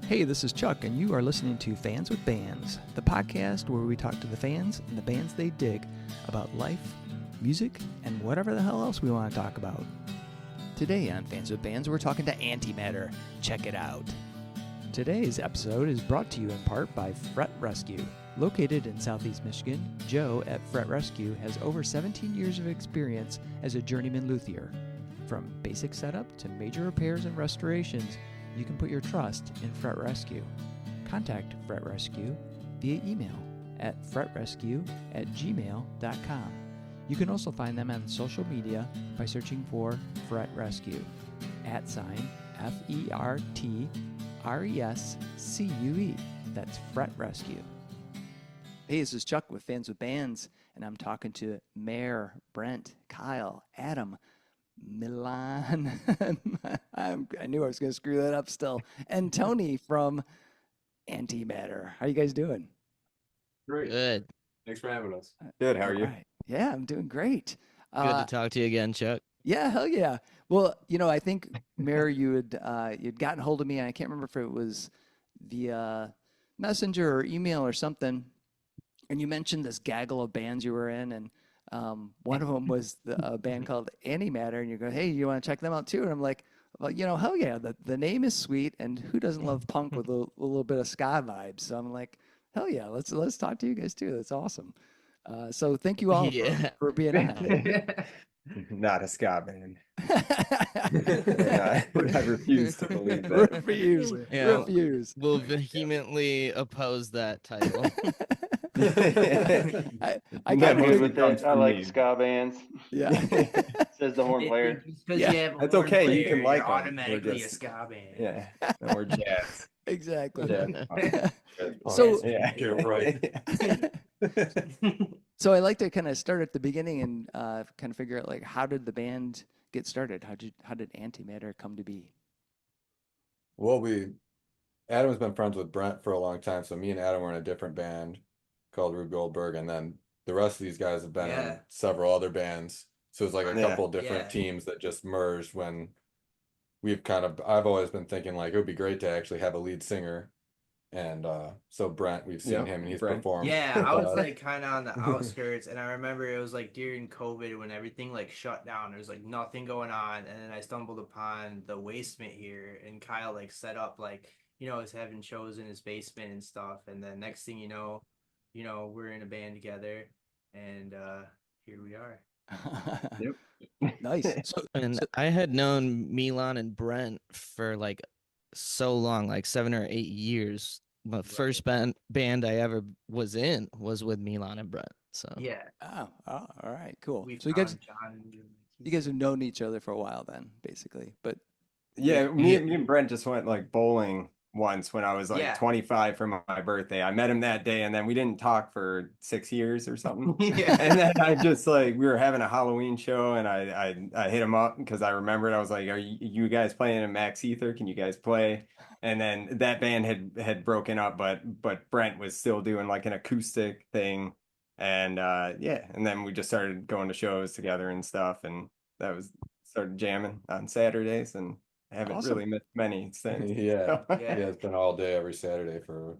Hey, this is Chuck, and you are listening to Fans with Bands, the podcast where we talk to the fans and the bands they dig about life, music, and whatever the hell else we want to talk about. Today on Fans with Bands, we're talking to Ante-Madder. Check it out. Today's episode is brought to you in part by Fret Rescue. Located in Southeast Michigan, Joe at Fret Rescue has over 17 years of experience as a journeyman luthier. From basic setup to major repairs and restorations, you can put your trust in Fret Rescue. Contact Fret Rescue via email at fretrescue@gmail.com. You can also find them on social media by searching for Fret Rescue, @FERTRESCUE. That's Fret Rescue. Hey, this is Chuck with Fans with Bands, and I'm talking to Mayor, Brent, Kyle, Adam, Milan, I knew I was going to screw that up still, and Tony from Ante-Madder. How you guys doing? Great. Good. Thanks for having us. Good. How are you? Right. Yeah, I'm doing great. Good to talk to you again, Chuck. Yeah, hell yeah. Well, I think, Mayor, you'd gotten hold of me, and I can't remember if it was via Messenger or email or something, and you mentioned this gaggle of bands you were in, and one of them was a band called Ante-Madder, and you go, hey, you want to check them out too? And I'm like, well, hell yeah, the name is sweet, and who doesn't love punk with a little bit of ska vibes? So I'm like, hell yeah, let's talk to you guys too. That's awesome. So thank you all for being on. Not a ska band. I refuse to believe that. Refuse. We'll vehemently oppose that title. I got good with that. I like ska bands. Yeah. Says the horn player. Because you have a horn player, you can like them. automatically a ska band. Yeah. No, we're jazz. Exactly. Yeah. So Yeah, you're right. So I like to kind of start at the beginning and kind of figure out, like, how did the band get started? How did Ante-Madder come to be? Well, Adam's been friends with Brent for a long time, so me and Adam were in a different band called Rube Goldberg, and then the rest of these guys have been in several other bands. So it's like a couple different teams that just merged when I've always been thinking, like, it would be great to actually have a lead singer. And so Brent, we've seen him, and he's performed. Yeah, I was like kind of on the outskirts, and I remember it was like during COVID when everything like shut down. There was like nothing going on, and then I stumbled upon the Basement here, and Kyle like set up like was having shows in his basement and stuff. And then next thing you know, we're in a band together, and here we are. Yep. Nice. I had known Milan and Brent for like so long, like 7 or 8 years. My first band I ever was in was with Milan and Brent. So yeah. Oh, all right, cool. So you guys have known each other for a while then, basically. But me and Brent just went like bowling once when I was like 25 for my birthday. I met him that day, and then we didn't talk for 6 years or something. And then I just we were having a Halloween show, and I hit him up because I remembered. I was like, are you guys playing in Max Ether? Can you guys play? And then that band had broken up, but Brent was still doing like an acoustic thing. And and then we just started going to shows together and stuff, and started jamming on Saturdays, and I haven't really missed many since. It's been all day every Saturday for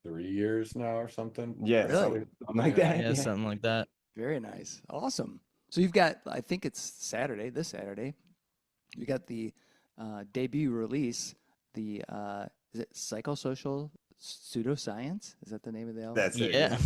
3 years now or something. Yeah, really? Something like that. Yeah, something like that. Very nice. Awesome. So you've got, I think it's this Saturday, you got the debut release, the is it Psychosocial Pseudoscience? Is that the name of the album? That's it. Yeah.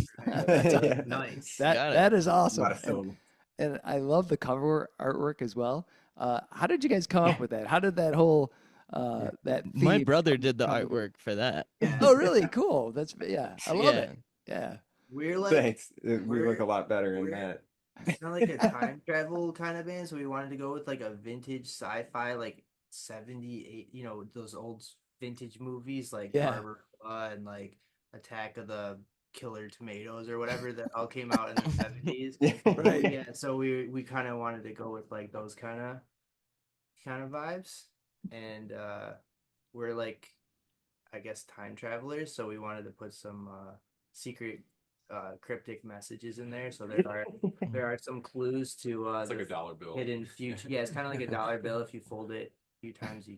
Nice. That is awesome. And I love the cover artwork as well. How did you guys come up with that? How did that whole that theme? My brother did the artwork for that. Oh, really? Cool. That's I love it. Yeah. We're like, thanks. We look a lot better in that. It's not like a time travel kind of band, so we wanted to go with like a vintage sci-fi, like 78, those old vintage movies like Barbarella and like Attack of the Killer Tomatoes or whatever that all came out in the 70s. Right. Yeah, so we kind of wanted to go with like those kind of vibes, and we're like, I guess, time travelers, so we wanted to put some secret cryptic messages in there, so there are some clues to it's like a dollar bill hidden future. Yeah, it's kind of like a dollar bill. If you fold it a few times, you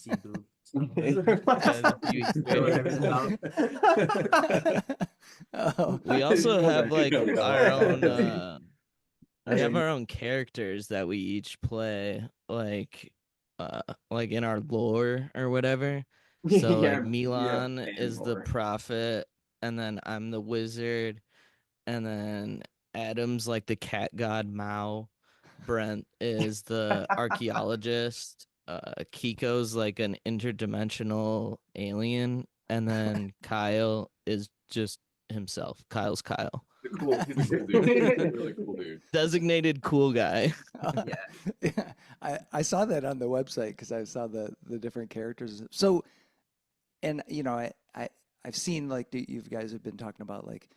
see boob. We also have like our own we have mean- our own characters that we each play like in our lore or whatever. So like Milan is the prophet, and then I'm the wizard, and then Adam's like the cat god Mao. Brent is the archaeologist. Kiko's like an interdimensional alien, and then Kyle is just himself. Kyle's Kyle. He's a cool dude. He's a really cool dude. Designated cool guy. Yeah. I saw that on the website because I saw the different characters. So, and you know, I've seen like you guys have been talking about like,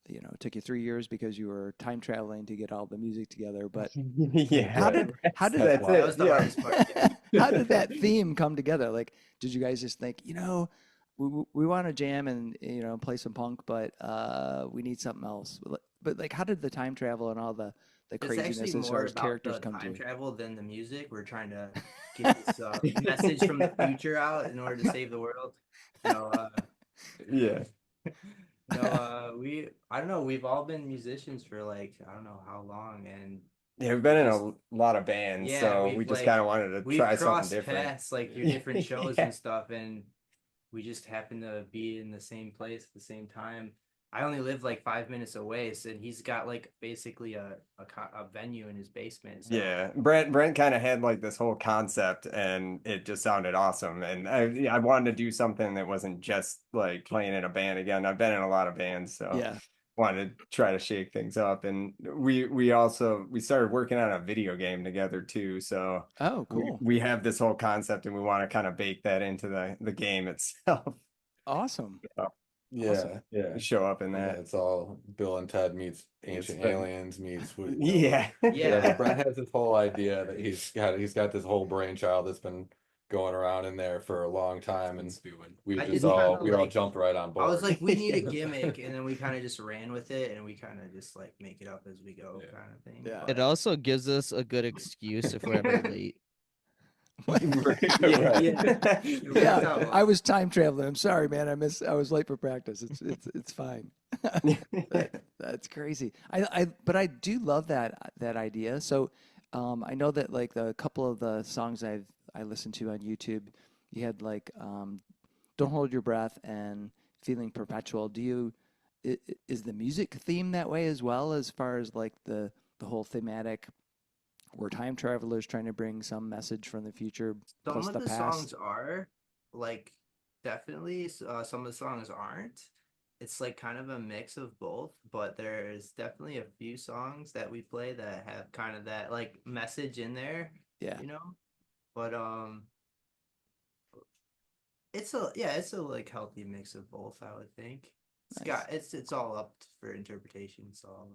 you know, it took you 3 years because you were time traveling to get all the music together. But Yeah, how did that was the hardest part? Yeah. how did that theme come together? Like, did you guys just think, you know, we want to jam and, you know, play some punk, but we need something else? But like, how did the time travel and all the craziness as far as characters come time to? travel than the music. We're trying to get this message from the future out in order to save the world. Yeah. No, I don't know. We've all been musicians for like I don't know how long, and Yeah, we've been in a lot of bands, Yeah, so we've, we just like, kind of wanted to we've try something crossed different. paths like your different shows Yeah. and stuff, and we just happen to be in the same place at the same time. I only live like 5 minutes away, so he's got like basically a venue in his basement. So. Yeah, Brent kind of had like this whole concept, and it just sounded awesome. And I wanted to do something that wasn't just like playing in a band again. I've been in a lot of bands, so Yeah. wanted to try to shake things up. And we started working on a video game together too. So Oh, cool. we have this whole concept, and we want to kind of bake that into the game itself. Awesome. Yeah, Awesome. yeah. Show up in Yeah, that. it's all Bill and Ted meets Ancient been- Aliens meets Yeah. Yeah. But Brent has this whole idea that he's got this whole brainchild that's been going around in there for a long time, and we I just did all kinda, like- jumped right on board. I was like, we need a gimmick, and then we kind of just ran with it, and we kind of just like make it up as we go, Yeah. kind of thing. Yeah. But- It also gives us a good excuse if we're ever late. Yeah. Yeah, I was time traveling. I'm sorry, man. I was late for practice. It's fine. That's crazy. But I do love that idea. So, I know that like the couple of the songs I listened to on YouTube, you had like "Don't Hold Your Breath" and "Feeling Perpetual." Is the music theme that way as well, as far as like the whole thematic? We're time travelers trying to bring some message from the future Some plus of the the past. songs are like definitely. Some of the songs aren't. It's like kind of a mix of both, but there's definitely a few songs that we play that have kind of that like message in there. Yeah. You know, but it's a like healthy mix of both. I would think. It's all up for interpretation. So.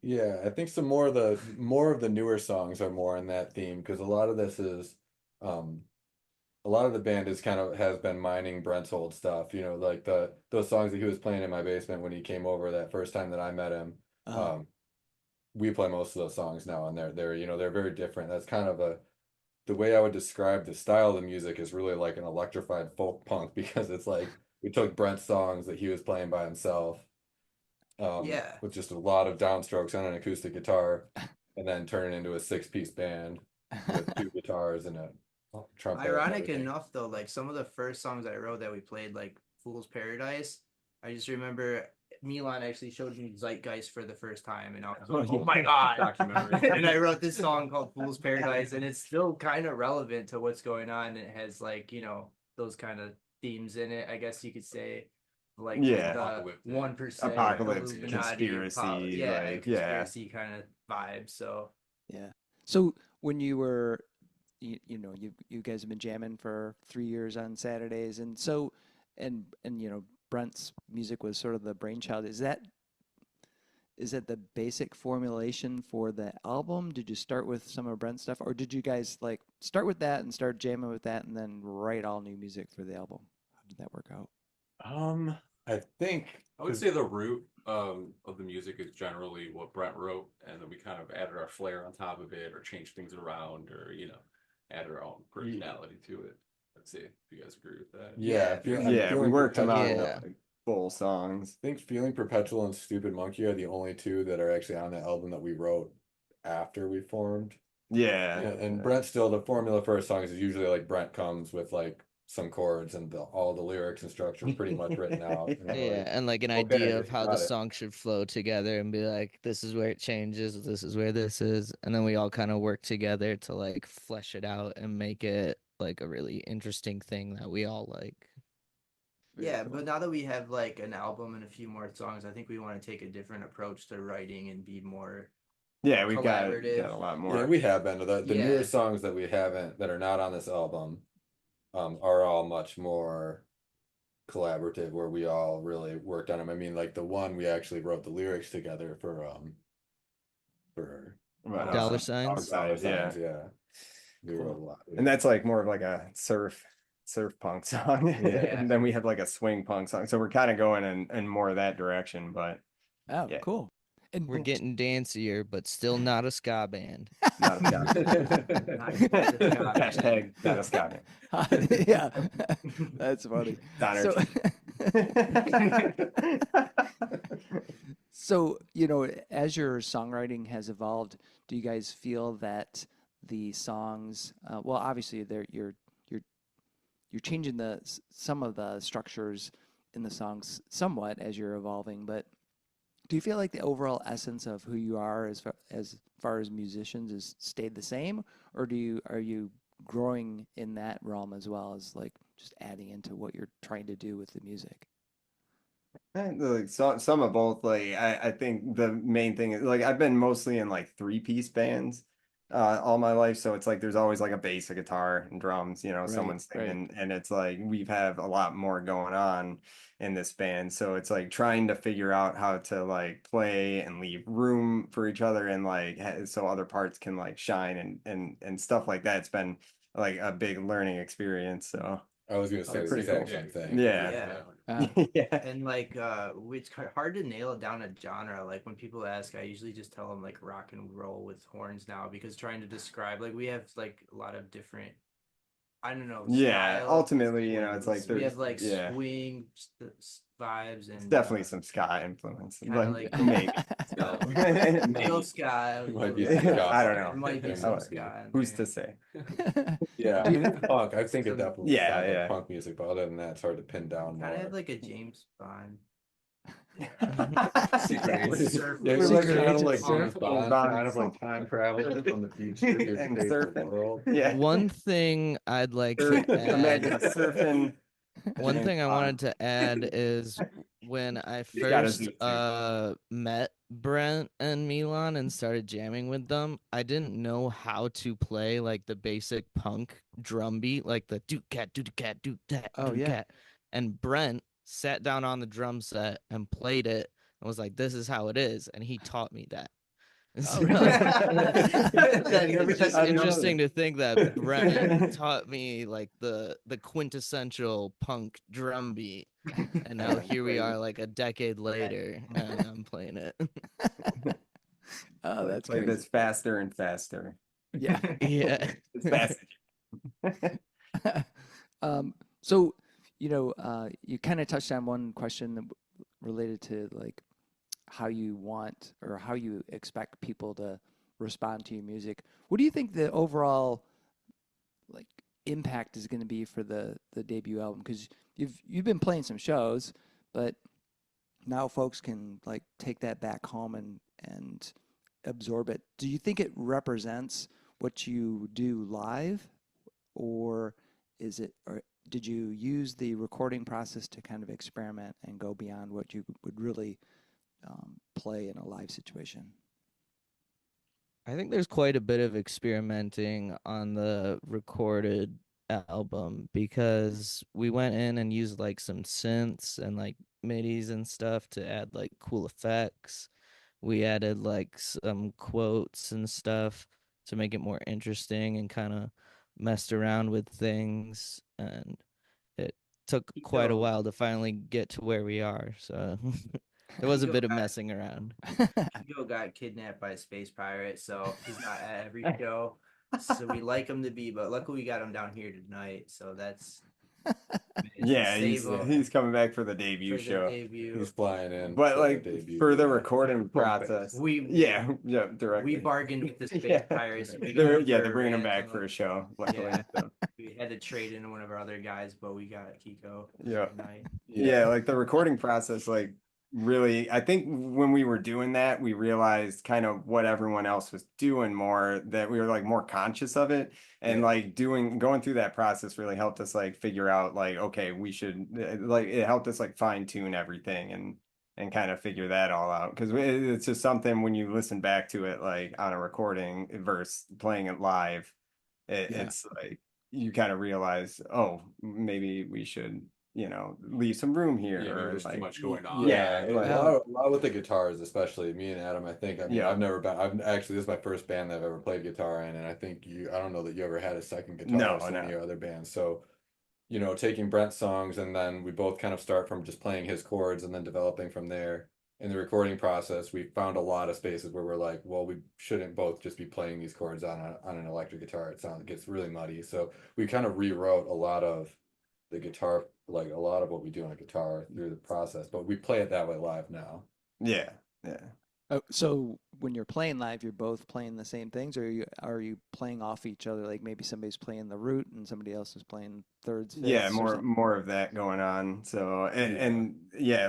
Yeah, I think some more of the newer songs are more in that theme, because a lot of this is a lot of the band has been mining Brent's old stuff, you know, like those songs that he was playing in my basement when he came over that first time that I met him. We play most of those songs now, and they're very different. That's kind of the way I would describe the style of the music is really like an electrified folk punk, because it's like we took Brent's songs that he was playing by himself, with just a lot of downstrokes on an acoustic guitar, and then turn it into a 6-piece band with 2 guitars and a trumpet. Ironic enough, though, like some of the first songs I wrote that we played, like "Fool's Paradise," I just remember Milan actually showed me Zeitgeist for the first time, and I was like, "Oh my god!" And I wrote this song called "Fool's Paradise," and it's still kind of relevant to what's going on. It has like those kind of themes in it, I guess you could say. Like the 1% apocalypse, Illuminati, conspiracy, conspiracy kind of vibe. So Yeah. So when you were, you guys have been jamming for 3 years on Saturdays, and so, and Brent's music was sort of the brainchild. Is that the basic formulation for the album? Did you start with some of Brent's stuff, or did you guys like start with that and start jamming with that, and then write all new music for the album? How did that work out? I think I would say the root of the music is generally what Brent wrote, and then we kind of added our flair on top of it, or changed things around, or added our own personality to it. Let's see if you guys agree with that. Yeah, we worked them out Yeah. like full songs. I think Feeling Perpetual and Stupid Monkey are the only two that are actually on the album that we wrote after we formed. Yeah. And Brent still, the formula for our songs is usually like Brent comes with like some chords and all the lyrics and structure pretty much written out. And we're Yeah, like, and like an okay, idea of you how the got it. song should flow together and be like, this is where it changes, this is where this is. And then we all kind of work together to like flesh it out and make it like a really interesting thing that we all like. Yeah, but now that we have like an album and a few more songs, I think we want to take a different approach to writing and be more Yeah, we've got collaborative. a lot more. Yeah, we have been. The Yeah. newer songs that we haven't, that are not on this album, are all much more collaborative, where we all really worked on them. I mean, like the one we actually wrote the lyrics together for Dollar signs? Dollar signs, yeah. yeah. We wrote a lot. And that's like more of like a surf punk song. Yeah. And then we have like a swing punk song. So we're kind of going in more of that direction, but Oh, yeah. cool. And We're getting dancier, but still not a ska band. not a ska band. Hashtag not a ska band. yeah, that's funny. Donner. So, you know, as your songwriting has evolved, do you guys feel that the songs, well, obviously you're changing some of the structures in the songs somewhat as you're evolving, but do you feel like the overall essence of who you are as far as musicians has stayed the same, or are you growing in that realm as well as like just adding into what you're trying to do with the music? Like some of both. Like I think the main thing is like I've been mostly in like 3-piece bands all my life, so it's like there's always like a bass, a guitar, and drums, you know, Right, someone's singing, right. and it's like we have a lot more going on in this band, so it's like trying to figure out how to like play and leave room for each other, and like so other parts can like shine and stuff like that. It's been like a big learning experience. So I was gonna say the pretty exact cool. same thing. Yeah. Yeah. And like it's hard to nail down a genre. Like when people ask, I usually just tell them like rock and roll with horns now, because trying to describe, like we have like a lot of different, I don't know, Yeah, styles. ultimately, you know, it's like we there's have like yeah. swing vibes, and It's definitely some ska influence. kinda Like, like- maybe. Middle ska. Might be I ska. I don't know. There might be I some like- ska in Who's there. to say? Yeah, I mean, it's punk. I think it Some- definitely Yeah, sounds like yeah. punk music, but other than that, it's hard to pin down Kind of more. have like a James Bond. Yeah, Surf- we're like Secret kind of agent like surf James Bond, kind of like time travel from the future to And today's surfing. world. Yeah. One thing I'd like to Imagine add, surfing. one James thing I Bond. wanted to add is when I You gotta first do it met Brent and Milan and started jamming with them, I didn't know how to play like the basic punk drum beat, like the do cat do cat do that Oh, do yeah. cat. And Brent sat down on the drum set and played it and was like, "This is how it is," and he taught me that. Oh, really? It's just I know interesting that. to think that Brent taught me like the quintessential punk drum beat, and now here we are like a decade later and I'm playing it. Oh, that's Play crazy. this faster and faster. Yeah. Yeah. It's fast. So, you know, you kind of touched on one question related to like how you want or how you expect people to respond to your music. What do you think the overall like impact is going to be for the debut album? Because you've been playing some shows, but now folks can like take that back home and absorb it. Do you think it represents what you do live, or is it, or did you use the recording process to kind of experiment and go beyond what you would really play in a live situation? I think there's quite a bit of experimenting on the recorded album because we went in and used like some synths and like midis and stuff to add like cool effects. We added like some quotes and stuff to make it more interesting and kind of messed around with things, and it took quite a while to finally get to where we are. So there was a bit of messing around. Hugo got kidnapped by a space pirate, so he's not at every show. So we like him to be, but luckily we got him down here tonight. So that's yeah, he's coming back for the debut show. He's flying in. But like for the recording process, directly. We bargained with the space pirates. They're bringing him back for a show. Luckily, so. We had to trade in one of our other guys, but we got Kiko. Yeah, like the recording process, like really, I think when we were doing that, we realized kind of what everyone else was doing more, that we were like more conscious of it, and like going through that process really helped us like figure out like, okay, we should, like, it helped us like fine tune everything and kind of figure that all out, because it's just something when you listen back to it like on a recording versus playing it live, it's like you kind of realize, oh, maybe we should, leave some room here. Yeah, or there's like, too much going on. Yeah, like, a lot with the guitars, especially me and Adam. I think, I've never been. This is my first band that I've ever played guitar in, and I think I don't know that you ever had a second guitar in any of your other bands. So, taking Brent's songs, and then we both kind of start from just playing his chords and then developing from there. In the recording process, we found a lot of spaces where we're like, well, we shouldn't both just be playing these chords on an electric guitar. It gets really muddy. So we kind of rewrote a lot of the guitar, like a lot of what we do on a guitar through the process, but we play it that way live now. Yeah. Oh, so when you're playing live, you're both playing the same things, or are you playing off each other? Like maybe somebody's playing the root and somebody else is playing thirds. Yeah, more of that going on. So and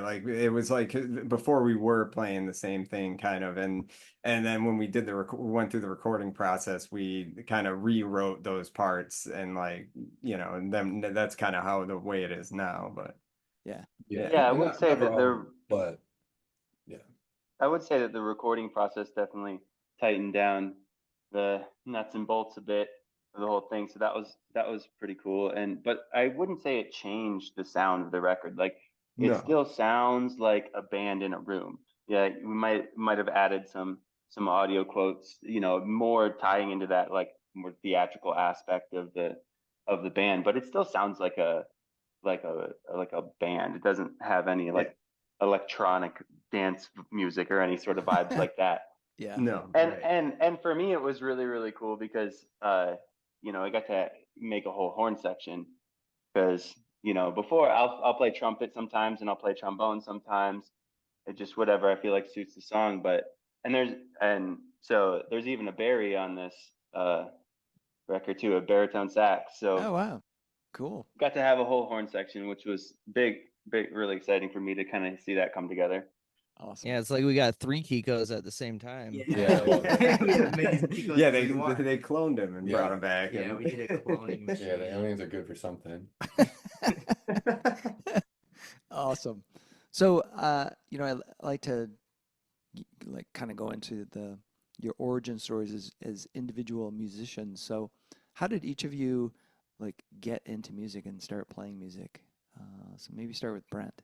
like it was like before we were playing the same thing kind of, and then when we did went through the recording process, we kind of rewrote those parts, and like and then that's kind of how the way it is now. But I would say that I would say that the recording process definitely tightened down the nuts and bolts a bit for the whole thing. So that was pretty cool. But I wouldn't say it changed the sound of the record. Like it still sounds like a band in a room. Yeah, we might have added some audio quotes, more tying into that like more theatrical aspect of the band, but it still sounds like a band. It doesn't have any like electronic dance music or any sort of vibes like that. And for me it was really, really cool because I got to make a whole horn section, because before I'll play trumpet sometimes and I'll play trombone sometimes. It just whatever I feel like suits the song. So there's even a Barry on this record too, a baritone sax. So oh wow, cool. Got to have a whole horn section, which was big, really exciting for me to kind of see that come together. Awesome. Yeah, it's like we got 3 Kikos at the same time. They cloned him and brought him back. Yeah, we did a cloning machine. Yeah, the aliens are good for something. Awesome. So, I like to kind of go into your origin stories as individual musicians. So, how did each of you get into music and start playing music? So maybe start with Brent.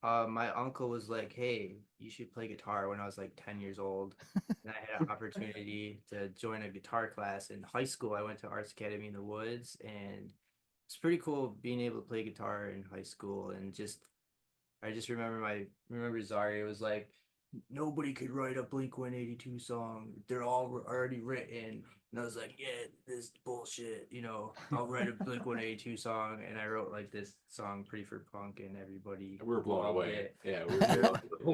My uncle was like, hey, you should play guitar, when I was like 10 years old. And I had an opportunity to join a guitar class in high school. I went to Arts Academy in the Woods, and it's pretty cool being able to play guitar in high school. And I just remember Zari was like, nobody could write a Blink-182 song. They're all already written. And I was like, yeah, this bullshit. I'll write a Blink-182 song. And I wrote like this song, Pretty for Punk, and everybody. We were blown away. Yeah, we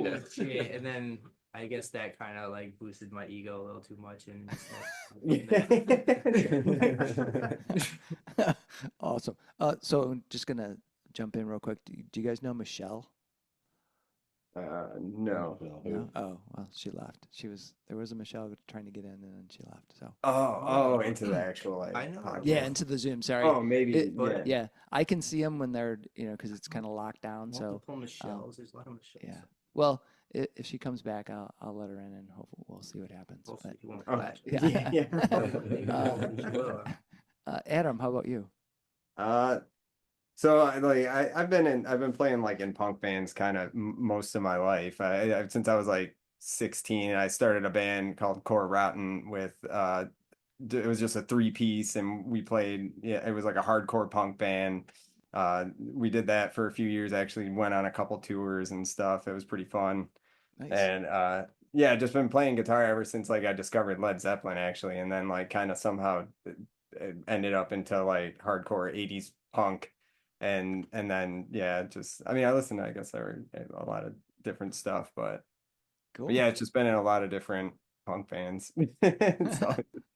were shit. And then I guess that kind of like boosted my ego a little too much. And Awesome. So I'm just gonna jump in real quick. Do you guys know Michelle? No. Oh, well, she left. There was a Michelle trying to get in, and then she left. So. Into the actual I know. podcast. Yeah, into the Zoom. Sorry. Oh, maybe. Yeah, I can see them when they're because it's kind of locked down. Multiple Michelles. There's a lot of Michelles. Yeah. Well, if she comes back, I'll let her in, and hopefully we'll see what happens. Adam, how about you? So I've been playing like in punk bands kind of most of my life. Since I was like 16, I started a band called Core Rotten with it was just a 3-piece, and we played. Yeah, it was like a hardcore punk band. We did that for a few years. Actually, went on a couple tours and stuff. It was pretty fun. Nice. And yeah, just been playing guitar ever since like I discovered Led Zeppelin actually, and then like kind of somehow it ended up into like hardcore 80s punk, and then yeah, just I mean I listen to I guess a lot of different stuff, Cool. but yeah, it's just been in a lot of different punk bands. So it's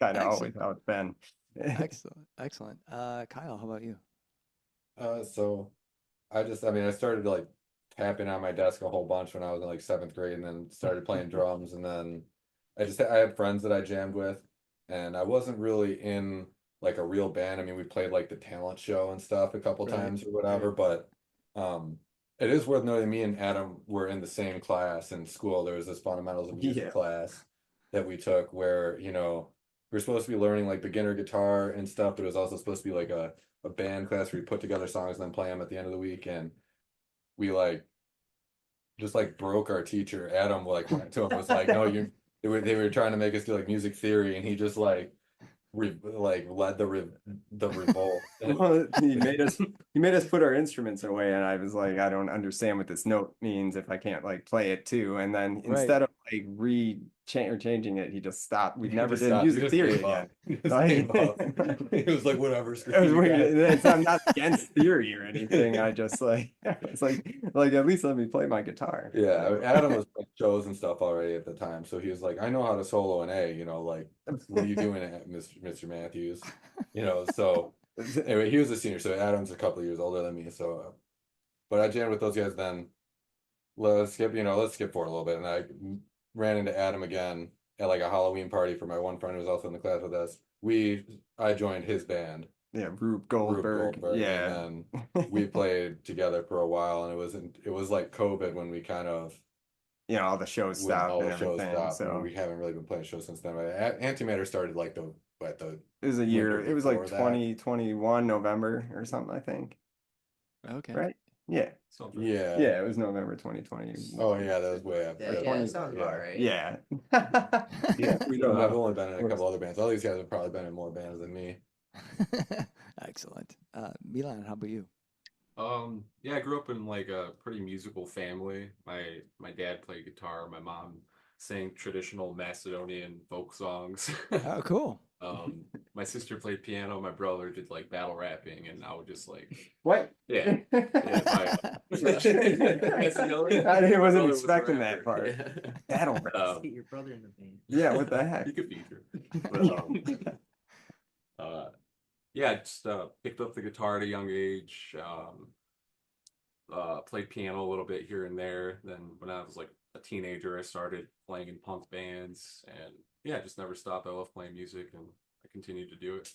kind of always how it's been. Excellent. Excellent. Kyle, how about you? So I mean, I started like tapping on my desk a whole bunch when I was in like seventh grade, and then started playing drums, and then I had friends that I jammed with, and I wasn't really in like a real band. I mean, we played like the talent show and stuff a couple Right. times or whatever, but um, it is worth noting me and Adam were in the same class in school. There was this fundamentals of music class that we took where, you know, we were supposed to be learning like beginner guitar and stuff, but it was also supposed to be like a band class where you put together songs and then play them at the end of the week. And we like just like broke our teacher. Adam like went to him was like, no, they were trying to make us do like music theory, and he just like led the revolt. Well, he made us put our instruments away, and I was like, I don't understand what this note means if I can't like play it too. And then instead of like changing it, he just stopped. We never did music theory again. He was like, whatever. I'm not against theory or anything. I just like it's like at least let me play my guitar. Yeah, Adam was playing shows and stuff already at the time, so he was like, I know how to solo an A, you know, like what are you doing, Mr. Matthews? You know, so anyway, he was a senior, so Adam's a couple of years older than me, so but I jammed with those guys then. Let's skip forward a little bit, and I ran into Adam again at like a Halloween party for my one friend who was also in the class with us. I joined his band. Yeah, Rube Goldberg. Yeah, and then we played together for a while, and it was like COVID when we kind of, you know, all the shows stopped and everything. So we haven't really been playing shows since then. But Ante-Madder started like it was a year. It was like 2021 November or something, I think. Okay. Right. Yeah. Yeah. Yeah, it was November 2020. Oh yeah, that was way up. Yeah, sounds about right. Yeah. Yeah. I've only been in a couple other bands. All these guys have probably been in more bands than me. Excellent. Milan, how about you? Yeah, I grew up in like a pretty musical family. My dad played guitar, my mom sang traditional Macedonian folk songs. Oh, cool. My sister played piano, my brother did like battle rapping, and I would just like what? Yeah. I wasn't expecting that part. Battle rap. Get your brother in the band. Yeah, what the heck? You could feature. But, yeah, I just picked up the guitar at a young age. Played piano a little bit here and there. Then when I was like a teenager, I started playing in punk bands, and yeah, just never stopped. I love playing music, and I continue to do it.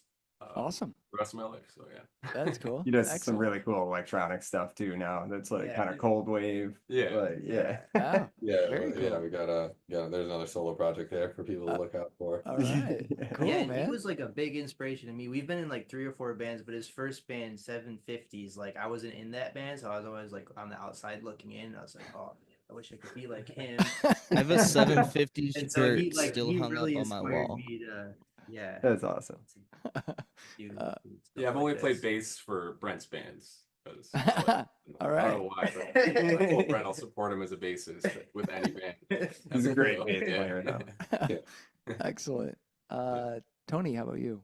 Awesome. The rest of my life. So yeah, that's cool. You do some really cool electronic stuff too now. That's like kind of cold wave. Yeah. Like, yeah. Wow. Yeah, we got there's another solo project there for people to look out for. All right. Cool, yeah, man. he was like a big inspiration to me. We've been in like 3 or 4 bands, but his first band, 750s, like I wasn't in that band, so I was always like on the outside looking in. I was like, oh, I wish I could be like him. I have a 750 shirt so still hung really up on my wall. Yeah, that's awesome. Yeah, I've only played bass for Brent's bands. All right. I don't know why, but I told Brent I'll support him as a bassist with any band. He's a great bass player now. Excellent. Tony, how about you?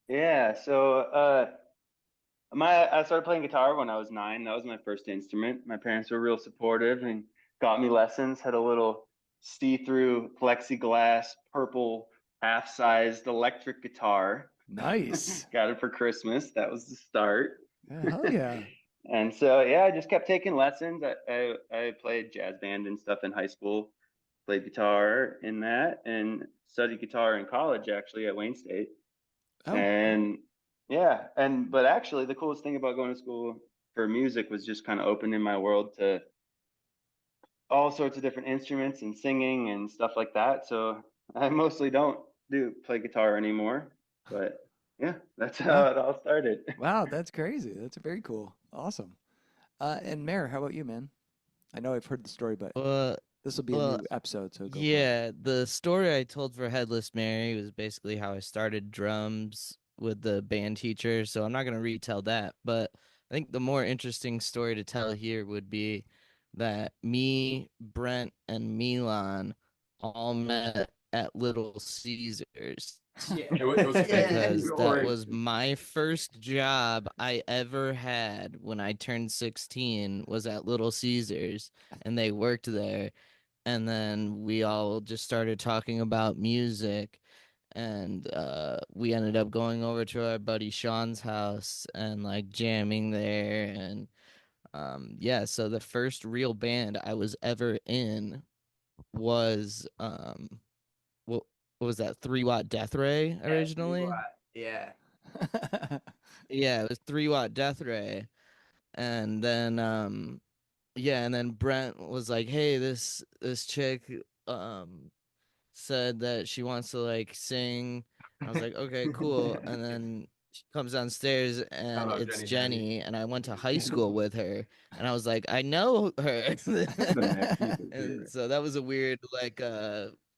Yeah, so I started playing guitar when I was 9. That was my first instrument. My parents were real supportive and got me lessons. Had a little see-through plexiglass purple half-sized electric guitar. Nice. Got it for Christmas. That was the start. Hell yeah. And so yeah, I just kept taking lessons. I played jazz band and stuff in high school, played guitar in that, and studied guitar in college actually at Wayne State. Oh. And yeah, but actually the coolest thing about going to school for music was just kind of opening my world to all sorts of different instruments and singing and stuff like that. So I mostly don't play guitar anymore, but yeah, that's how it all started. Wow, that's crazy. That's very cool. Awesome. And Mayor, how about you, man? I know I've heard the story, but this will be a new episode, so go yeah, the story I told for Headless Mary was basically how I started drums with the band teacher, so I'm not going to retell that, but I think the more interesting story to tell here would be that me, Brent, and Milan all met at Little Caesars. Yeah. It was Because that was my first job I ever had when I turned 16 was at Little Caesars, and they worked there. And then we all just started talking about music, and we ended up going over to our buddy Sean's house and like jamming there. And yeah, so the first real band I was ever in was what was that, 3 Watt Death Ray originally? Yeah. Yeah, it was 3 Watt Death Ray. And then yeah, and then Brent was like, "Hey, this chick said that she wants to like sing." I was like, "Okay, cool." And then she comes downstairs and it's Jenny, and I went to high school with her, and I was like, "I know her." And so that was a weird like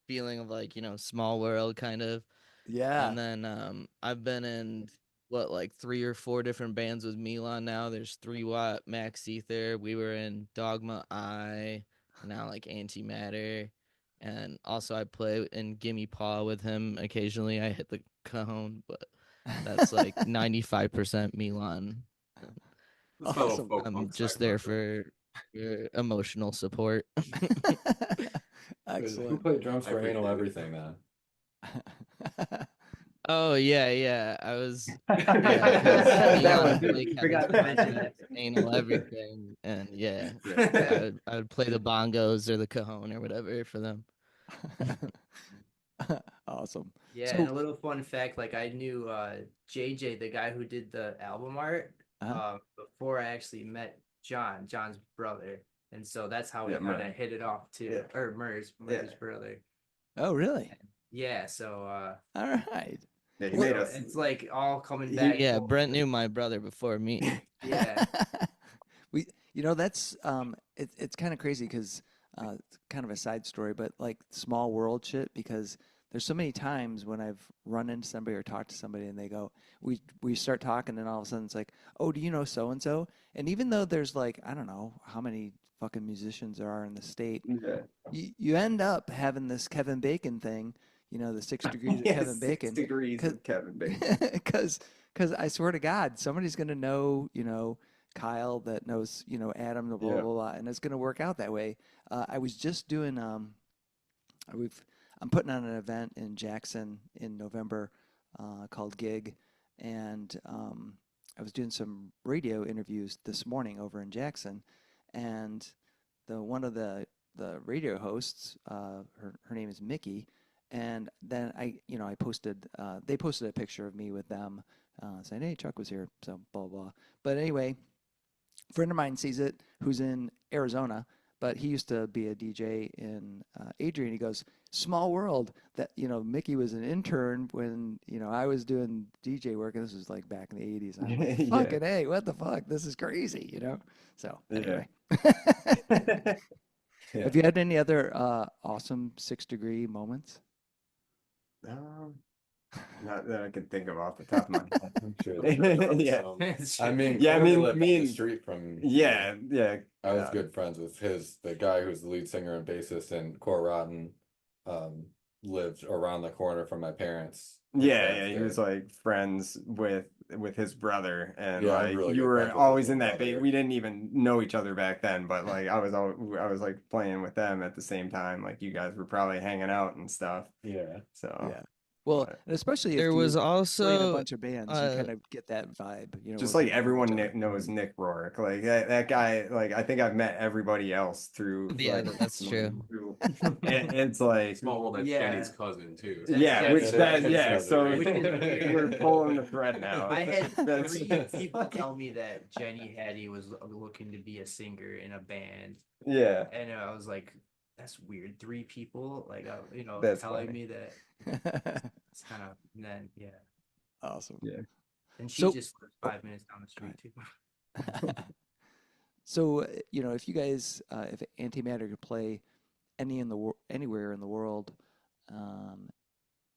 feeling of like, small world kind of. Yeah. And then I've been in like 3 or 4 different bands with Milan now. There's 3 Watt, Max Ether. We were in Dogma I, now like Ante-Madder. And also I play in Gimme Paw with him occasionally. I hit the cajon, but that's like 95% Milan. Awesome. I'm just there for emotional support. Who Excellent. played drums for Anal Everything then? Oh yeah. I was That one, Blake forgot had to mention that. Anal Everything, and yeah, I would play the bongos or the cajon or whatever for them. Awesome. Yeah, and a little fun fact, like I knew JJ, the guy who did the album art, before I actually met John's brother. And so that's how we kind of hit it off too. Yeah. Or Murr's brother. Oh, really? Yeah, so all right. Yeah, he made us. It's like all coming back. Yeah, Brent knew my brother before me. Yeah. That's it's kind of crazy because it's kind of a side story, but like small world shit, because there's so many times when I've run into somebody or talked to somebody and they go, we start talking, and all of a sudden it's like, oh, do you know so and so? And even though there's like, I don't know how many fucking musicians there are in the state, you end up having this Kevin Bacon thing, the 6 degrees of Kevin Bacon. 6 degrees of Kevin Bacon. Because I swear to God, somebody's gonna know, Kyle that knows, Adam, blah blah blah, and it's gonna work out that way. I was just doing I'm putting on an event in Jackson in November called Gig, and I was doing some radio interviews this morning over in Jackson, and one of the radio hosts, her name is Mickey, and then I posted, they posted a picture of me with them, saying, "Hey, Chuck was here," so blah blah. But anyway, a friend of mine sees it who's in Arizona, but he used to be a DJ in Adrian. He goes, "Small world that, Mickey was an intern when, I was doing DJ work." And this was like back in the 80s. And I'm like, fucking, hey, what the fuck? This is crazy, So anyway. Have you had any other awesome 6-degree moments? Not that I can think of off the top of my head. I'm sure. Yeah. I mean, me and the street from. Yeah. I was good friends with the guy who's the lead singer and bassist in Core Rotten, lived around the corner from my parents. Yeah, he was like friends with his brother, and like really you good were friends with always his in that brother. we didn't even know each other back then, but like I was like playing with them at the same time. Like you guys were probably hanging out and stuff. Yeah. So yeah. Well, and especially if there was play in also a bunch of bands, you kind of get that vibe, just like everyone knows Nick Rourke, like that guy. Like I think I've met everybody else through. Yeah, that's true. It's like Small world. That's Jenny's cousin too. Yeah, which so Which is we're pulling the thread now. I had 3 people tell me that Jenny Hattie was looking to be a singer in a band. Yeah. And I was like, that's weird. 3 people, like, That's telling funny. me that. It's kind of, then, yeah. Awesome. Yeah. And she just lives 5 minutes down the street, too. So, if you guys, if Ante-Madder could play anywhere in the world,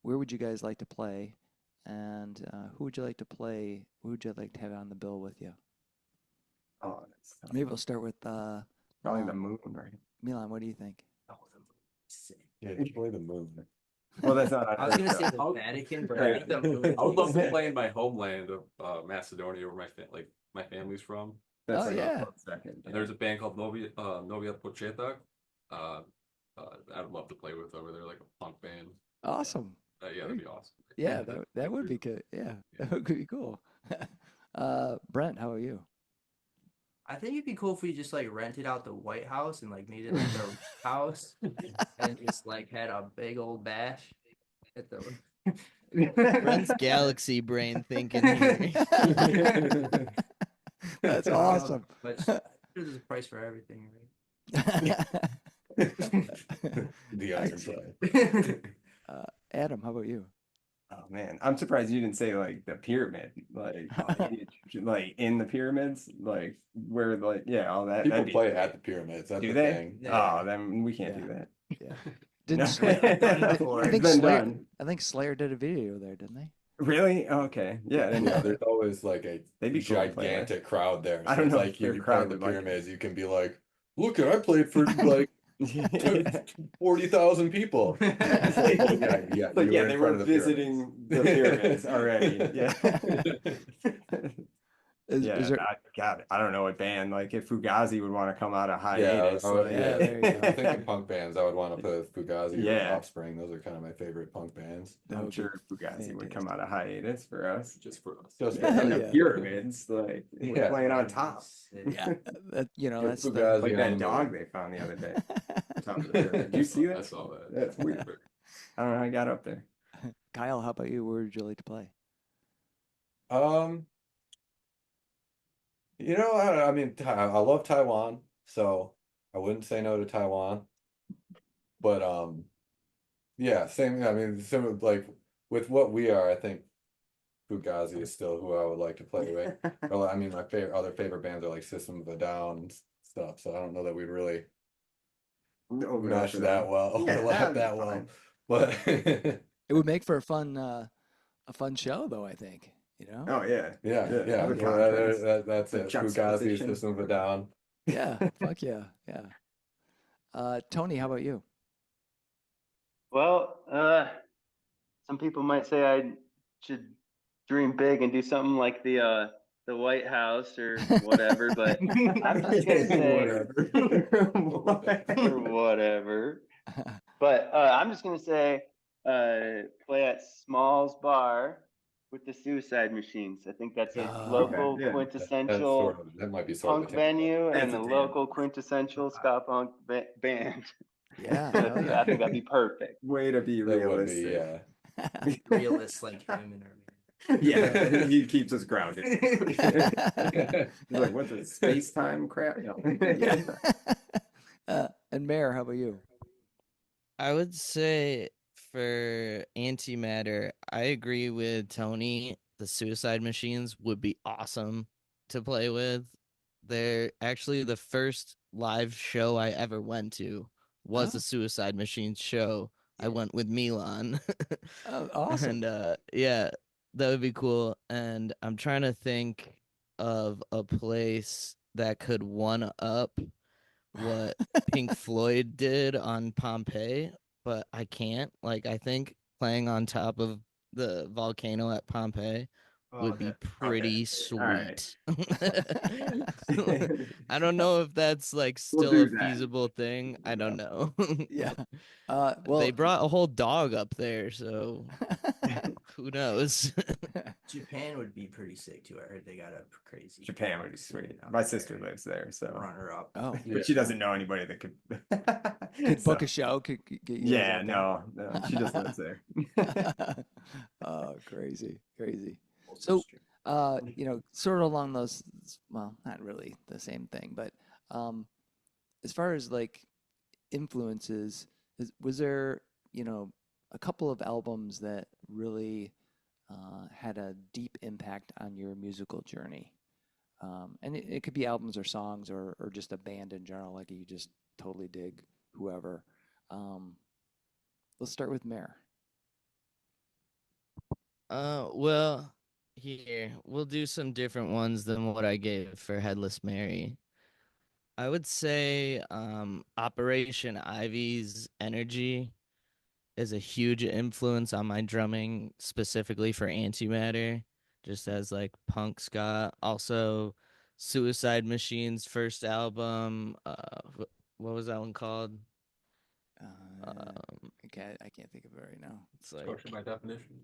where would you guys like to play? And who would you like to play? Who would you like to have on the bill with you? Oh, that's tough. Maybe we'll start with Probably the moon, right? Milan, what do you think? Oh, the moon's sick. Yeah, it's probably the moon. Well, that's not. I was gonna say the I'll- Vatican, but Right. I think the moon. I would love to play in my homeland of Macedonia, where my family's from. That's Oh, like yeah. a close second. And there's a band called Novia Pocheta. I'd love to play with over there, like a punk band. Awesome. Yeah, that'd be awesome. Yeah, that would be good. Yeah, that would be cool. Brent, how about you? I think it'd be cool if we just like rented out the White House and like made it like a house and just like had a big old bash at the. Brent's galaxy brain thinking here. That's awesome. But there's a price for everything, right? The iron side. Adam, how about you? Oh man, I'm surprised you didn't say like the pyramid, like in the pyramids, like where all that. People play at the pyramids. That's Do the they? thing. Yeah. Oh, then we can't do that. Yeah. No. Didn't Slayer, It's I think Slayer did a video there, didn't they? Really? Okay. Yeah. Then, Yeah, there's always like a They'd be cool to play that. gigantic crowd there. I So don't it's know like if their you play crowd the would like it. pyramids, you can be like, look, I played for like Yeah. 40,000 people. It's like, yeah, But you yeah, in they front were of the pyramids. visiting the pyramids already. Yeah. Is there? God, I don't know what band. Like if Fugazi would want to come out of Yeah, hiatus. yeah, there you go. I'm thinking punk bands. I would want to put Fugazi or Yeah. Offspring. Those are kind of my favorite punk bands. That I'm would be sure Fugazi would come out of hiatus for us. Just for us. Just Yeah, And the yeah. pyramids, like we're Yeah. playing on top. Yeah, that, Get that's the. Fugazi Like on that the dog moon. they found the other day. Top of the pyramid. Did you see I that? saw that. That's weird. I don't know how I got up there. Kyle, how about you? Where would you like to play? I mean, I love Taiwan, so I wouldn't say no to Taiwan. But yeah, same. I mean, similar like with what we are. I think Fugazi is still who I would like to play with. Or, I mean, my other favorite bands are like System of a Down and stuff. So I don't know that we'd really No, mesh that well, Yeah, overlap that'd be that well. fine. But It would make for a fun show, though. I think. Oh yeah. yeah, Yeah, yeah, the well, contrast, that's the it. Fugazi, juxtaposition. System of a Down. Yeah. Fuck yeah. Yeah. Tony, how about you? Well, some people might say I should dream big and do something like the White House or whatever, but I'm just gonna say or whatever. But I'm just gonna say play at Small's Bar with the Suicide Machines. I think that's a Oh, local okay, yeah. quintessential That might be sort of punk a typical- venue That's and a a jam. local quintessential ska punk band. Yeah. So hell yeah. I think that'd be perfect. Way to be That would be, realistic. yeah. Realists like him and our Yeah, he keeps us grounded. He's like, what's it, space-time crap? No. And Mayor, how about you? I would say for Ante-Madder, I agree with Tony. The Suicide Machines would be awesome to play with. They're actually the first live show I ever went to was Oh. the Suicide Machines show. I went with Milan. Oh, awesome. And yeah, that would be cool. And I'm trying to think of a place that could one up what Pink Floyd did on Pompeii, but I can't. Like, I think playing on top of the volcano at Pompeii would be pretty All right. sweet. I don't know if that's like We'll still do a that. feasible thing. I don't know. Yeah. Well, They brought a whole dog up there, so who knows? Japan would be pretty sick too. I heard they got a crazy Japan would be sweet. My sister lives there, so runner up. Oh, but she doesn't know anybody that could could book so- a show. Could get you. Yeah, no, she just lives there. Oh, crazy. So, sort of along those, well, not really the same thing, but as far as like influences, was there, a couple of albums that really had a deep impact on your musical journey? And it could be albums or songs or just a band in general, like you just totally dig whoever. Let's start with Mare. Well, here we'll do some different ones than what I gave for Headless Mary. I would say Operation Ivy's Energy is a huge influence on my drumming, specifically for Antimatter, just as like punk ska. Also, Suicide Machine's first album. What was that one called? I can't think of it right now. It's like Destruction by definition.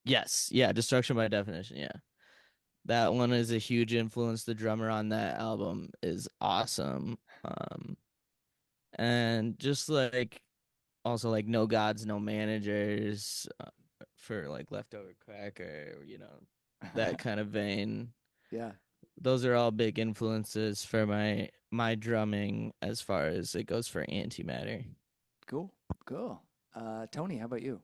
yes, yeah, Destruction by Definition. Yeah, that one is a huge influence. The drummer on that album is awesome. And just like also like No Gods, No Managers for like Leftover Cracker, that kind of vein. Yeah. Those are all big influences for my drumming as far as it goes for Antimatter. Cool. Tony, how about you?